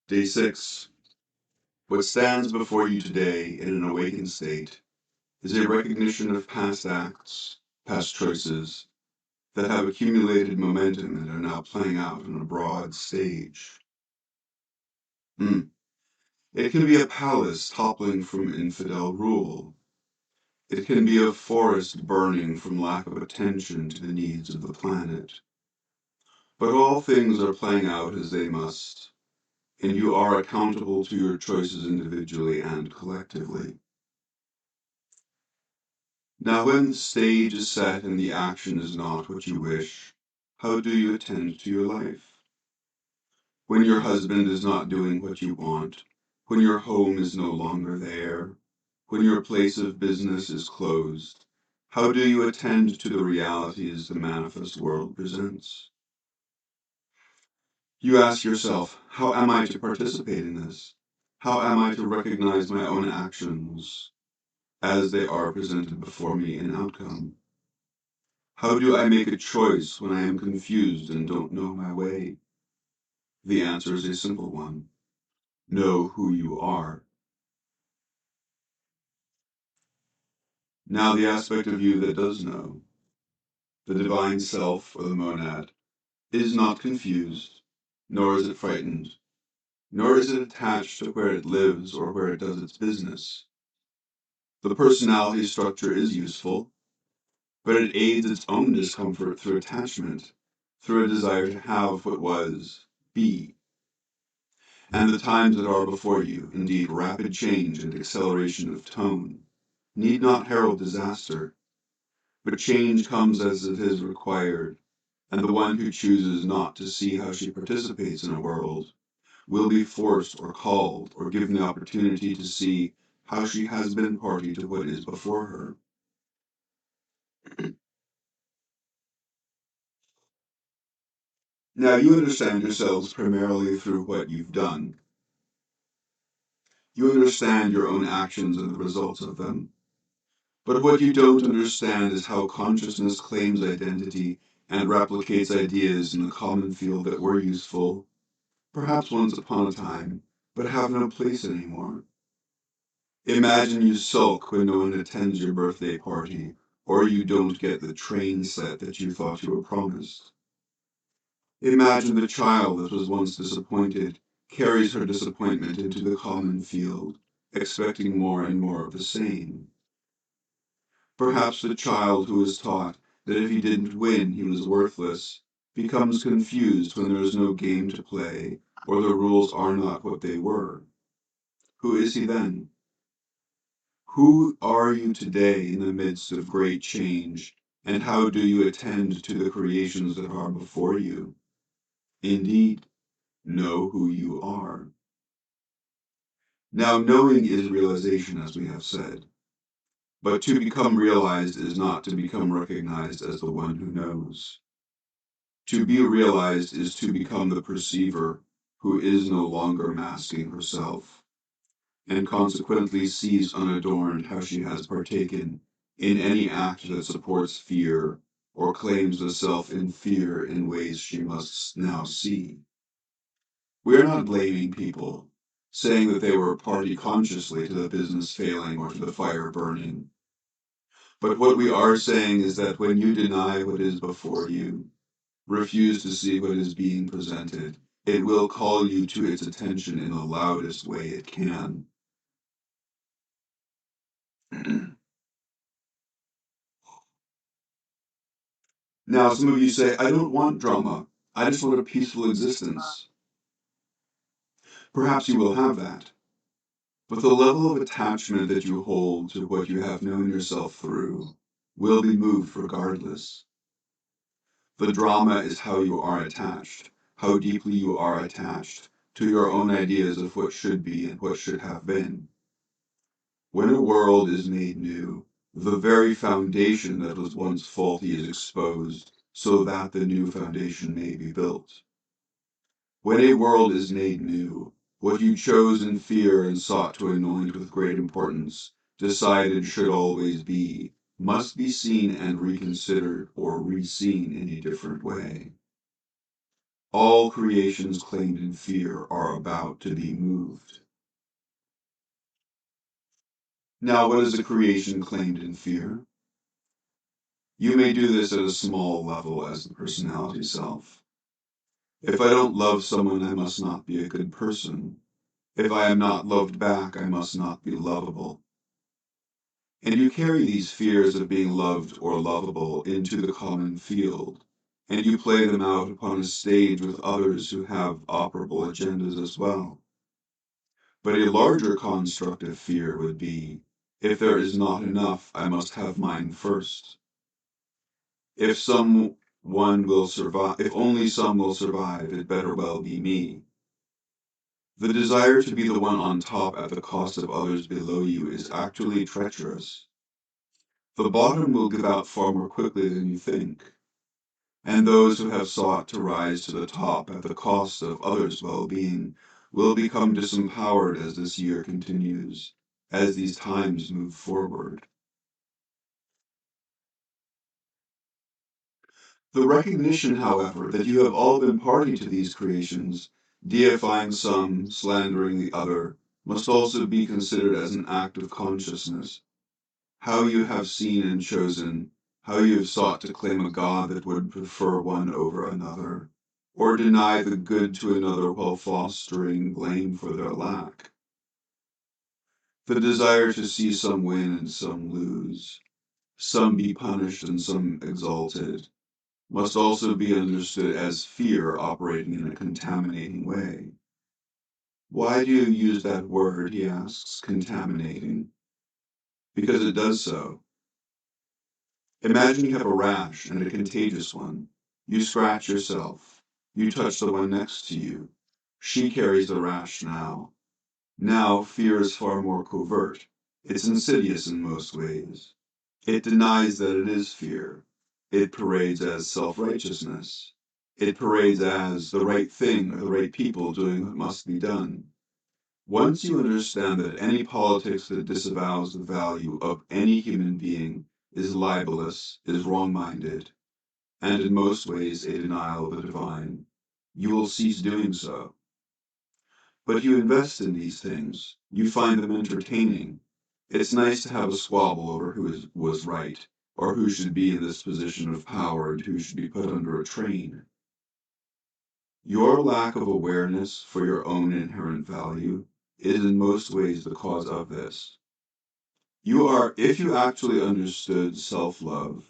Day 6. What stands before you today in an awakened state is a recognition of past acts, past choices, that have accumulated momentum and are now playing out on a broad stage. It can be a palace toppling from infidel rule. It can be a forest burning from lack of attention to the needs of the planet. But all things are playing out as they must, and you are accountable to your choices individually and collectively. Now when the stage is set and the action is not what you wish, how do you attend to your life? When your husband is not doing what you want, when your home is no longer there, when your place of business is closed, how do you attend to the realities the manifest world presents? You ask yourself, how am I to participate in this? How am I to recognize my own actions as they are presented before me in outcome? How do I make a choice when I am confused and don't know my way? The answer is a simple one. Know who you are. Now the aspect of you that does know, the divine self or the monad, is not confused, nor is it frightened, nor is it attached to where it lives or where it does its business. The personality structure is useful, but it aids its own discomfort through attachment, through a desire to have what was, be. And the times that are before you, indeed rapid change and acceleration of tone, need not herald disaster, but change comes as it is required, and the one who chooses not to see how she participates in a world will be forced or called or given the opportunity to see how she has been party to what is before her. Now you understand yourselves primarily through what you've done. You understand your own actions and the results of them. But what you don't understand is how consciousness claims identity and replicates ideas in the common field that were useful, perhaps once upon a time, but have no place anymore. Imagine you sulk when no one attends your birthday party, or you don't get the train set that you thought you were promised. Imagine the child that was once disappointed carries her disappointment into the common field, expecting more and more of the same. Perhaps the child who was taught that if he didn't win he was worthless becomes confused when there is no game to play, or the rules are not what they were. Who is he then? Who are you today in the midst of great change, and how do you attend to the creations that are before you? Indeed, know who you are. Now, knowing is realization, as we have said, but to become realized is not to become recognized as the one who knows. To be realized is to become the perceiver who is no longer masking herself, and consequently sees unadorned how she has partaken in any act that supports fear or claims the self in fear in ways she must now see. We are not blaming people, saying that they were party consciously to the business failing or to the fire burning. But what we are saying is that when you deny what is before you, refuse to see what is being presented, it will call you to its attention in the loudest way it can. Now, some of you say, I don't want drama. I just want a peaceful existence. Perhaps you will have that. But the level of attachment that you hold to what you have known yourself through will be moved regardless. The drama is how you are attached, how deeply you are attached to your own ideas of what should be and what should have been. When a world is made new, the very foundation that was once faulty is exposed so that the new foundation may be built. When a world is made new, what you chose in fear and sought to anoint with great importance, decided should always be, must be seen and reconsidered or re-seen in a different way. All creations claimed in fear are about to be moved. Now, what is a creation claimed in fear? You may do this at a small level as the personality self. If I don't love someone, I must not be a good person. If I am not loved back, I must not be lovable. And you carry these fears of being loved or lovable into the common field, and you play them out upon a stage with others who have operable agendas as well. But a larger construct of fear would be, if there is not enough, I must have mine first. If someone will survive, if only some will survive, it better well be me. The desire to be the one on top at the cost of others below you is actually treacherous. The bottom will give out far more quickly than you think, and those who have sought to rise to the top at the cost of others' well-being will become disempowered as this year continues, as these times move forward. The recognition, however, that you have all been party to these creations, deifying some, slandering the other, must also be considered as an act of consciousness. How you have seen and chosen, how you have sought to claim a God that would prefer one over another, or deny the good to another while fostering blame for their lack. The desire to see some win and some lose, some be punished and some exalted, must also be understood as fear operating in a contaminating way. Why do you use that word, he asks, contaminating? Because it does so. Imagine you have a rash, and a contagious one. You scratch yourself. You touch the one next to you. She carries the rash now. Now, fear is far more covert. It's insidious in most ways. It denies that it is fear. It parades as self-righteousness. It parades as the right thing or the right people doing what must be done. Once you understand that any politics that disavows the value of any human being is libelous, is wrong-minded, and in most ways a denial of the divine, you will cease doing so. But you invest in these things. You find them entertaining. It's nice to have a squabble over was right, or who should be in this position of power and who should be put under a train. Your lack of awareness for your own inherent value is in most ways the cause of this. If you actually understood self-love,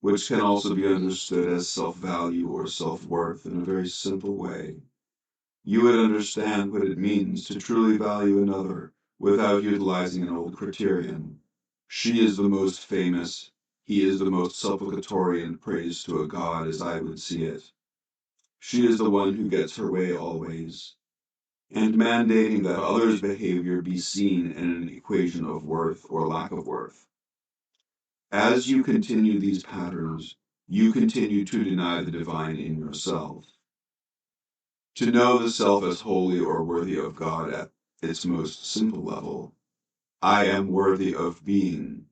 which can also be understood as self-value or self-worth in a very simple way, you would understand what it means to truly value another without utilizing an old criterion. She is the most famous, he is the most supplicatory in praise to a god as I would see it. She is the one who gets her way always, and mandating that others' behavior be seen in an equation of worth or lack of worth. As you continue these patterns, you continue to deny the divine in yourself. To know the self as holy or worthy of God at its most simple level, I am worthy of being,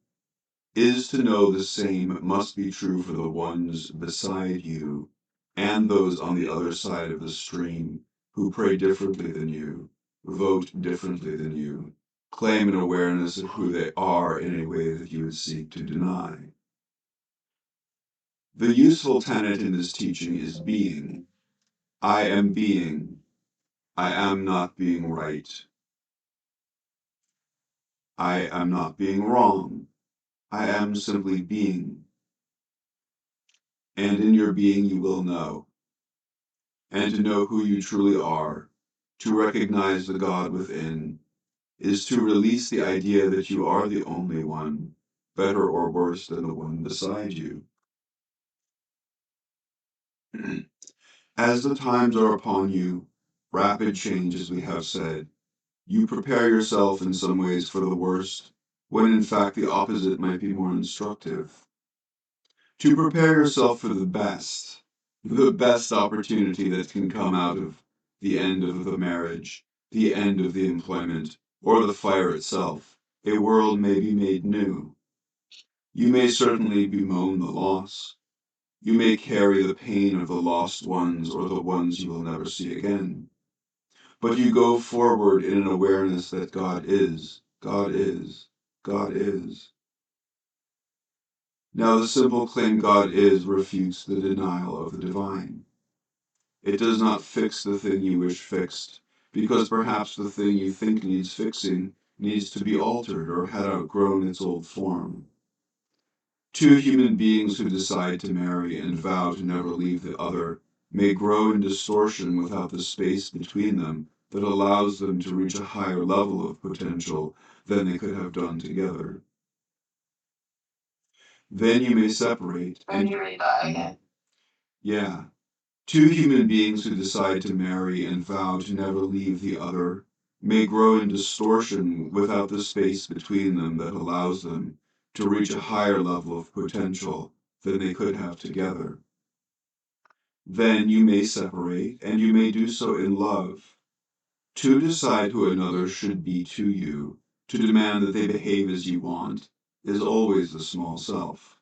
is to know the same must be true for the ones beside you and those on the other side of the stream who pray differently than you, vote differently than you, claim an awareness of who they are in a way that you would seek to deny. The useful tenet in this teaching is being. I am being. I am not being right. I am not being wrong. I am simply being. And in your being you will know. And to know who you truly are, to recognize the God within, is to release the idea that you are the only one, better or worse than the one beside you. As the times are upon you, rapid change as we have said, you prepare yourself in some ways for the worst, when in fact the opposite might be more instructive. To prepare yourself for the best opportunity that can come out of the end of the marriage, the end of the employment, or the fire itself, a world may be made new. You may certainly bemoan the loss. You may carry the pain of the lost ones or the ones you will never see again. But you go forward in an awareness that God is, God is, God is. Now the simple claim God is refutes the denial of the divine. It does not fix the thing you wish fixed, because perhaps the thing you think needs fixing needs to be altered or had outgrown its old form. Two human beings who decide to marry and vow to never leave the other may grow in distortion without the space between them that allows them to reach a higher level of potential than they could have done together. Then you may separate and yeah, two human beings who decide to marry and vow to never leave the other may grow in distortion without the space between them that allows them to reach a higher level of potential than they could have together. Then you may separate, and you may do so in love. To decide who another should be to you, to demand that they behave as you want, is always the small self.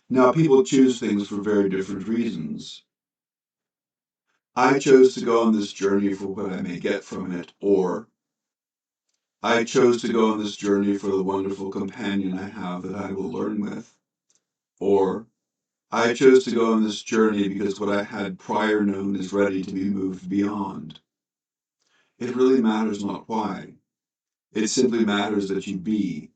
Now, people choose things for very different reasons. I chose to go on this journey for what I may get from it, or I chose to go on this journey for the wonderful companion I have that I will learn with, or I chose to go on this journey because what I had prior known is ready to be moved beyond. It really matters not why. It simply matters that you be,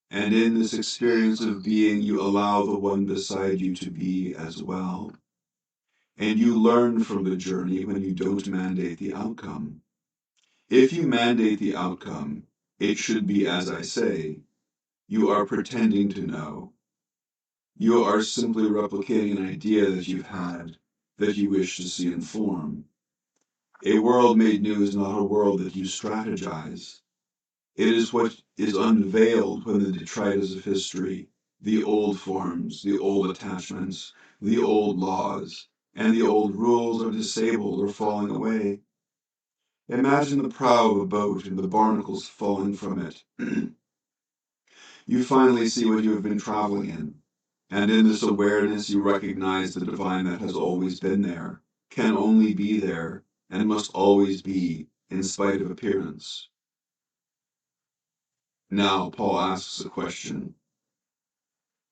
and in this experience of being, you allow the one beside you to be as well. And you learn from the journey when you don't mandate the outcome. If you mandate the outcome, it should be as I say. You are pretending to know. You are simply replicating an idea that you've had, that you wish to see in form. A world made new is not a world that you strategize. It is what is unveiled when the detritus of history, the old forms, the old attachments, the old laws, and the old rules are disabled or falling away. Imagine the prow of a boat and the barnacles falling from it. You finally see what you have been traveling in, and in this awareness you recognize the divine that has always been there, can only be there, and must always be, in spite of appearance. Now, Paul asks a question.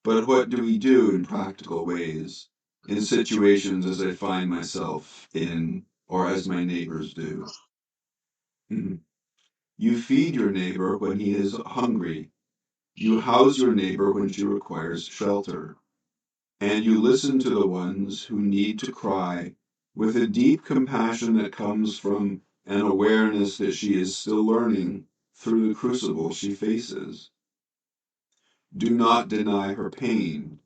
But what do we do in practical ways, in situations as I find myself in, or as my neighbors do? You feed your neighbor when he is hungry. You house your neighbor when she requires shelter. And you listen to the ones who need to cry with a deep compassion that comes from an awareness that she is still learning through the crucible she faces. Do not deny her pain.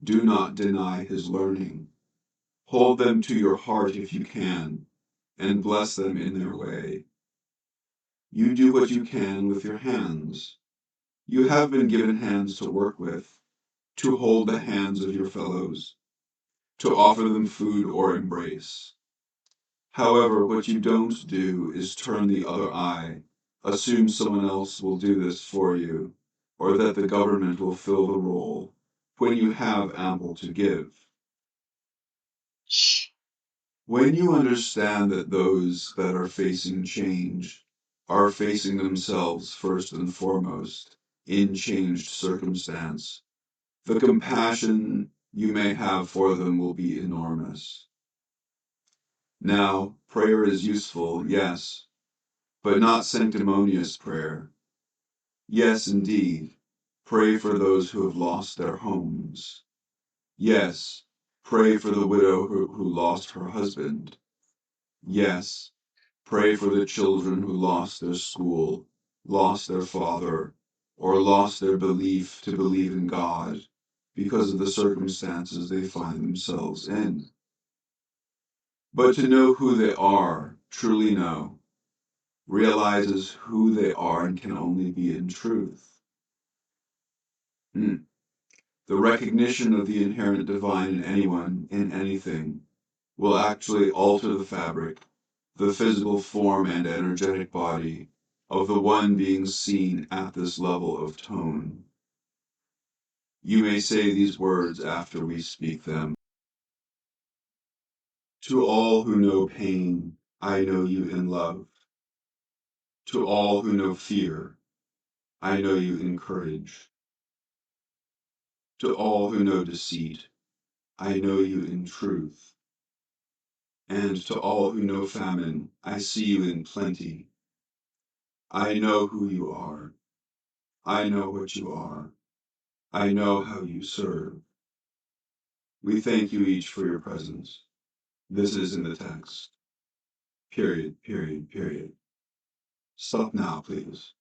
Do not deny his learning. Hold them to your heart if you can, and bless them in their way. You do what you can with your hands. You have been given hands to work with, to hold the hands of your fellows, to offer them food or embrace. However, what you don't do is turn the other eye, assume someone else will do this for you, or that the government will fill the role, when you have ample to give. When you understand that those that are facing change are facing themselves first and foremost in changed circumstance, the compassion you may have for them will be enormous. Now, prayer is useful, yes, but not sanctimonious prayer. Yes, indeed, pray for those who have lost their homes. Yes, pray for the widow who lost her husband. Yes, pray for the children who lost their school, lost their father, or lost their belief to believe in God because of the circumstances they find themselves in. But to know who they are, truly know, realizes who they are and can only be in truth. The recognition of the inherent divine in anyone, in anything, will actually alter the fabric, the physical form and energetic body, of the one being seen at this level of tone. You may say these words after we speak them. To all who know pain, I know you in love. To all who know fear, I know you in courage. To all who know deceit, I know you in truth. And to all who know famine, I see you in plenty. I know who you are. I know what you are. I know how you serve. We thank you each for your presence. This is in the text. Period, period, period. Stop now, please.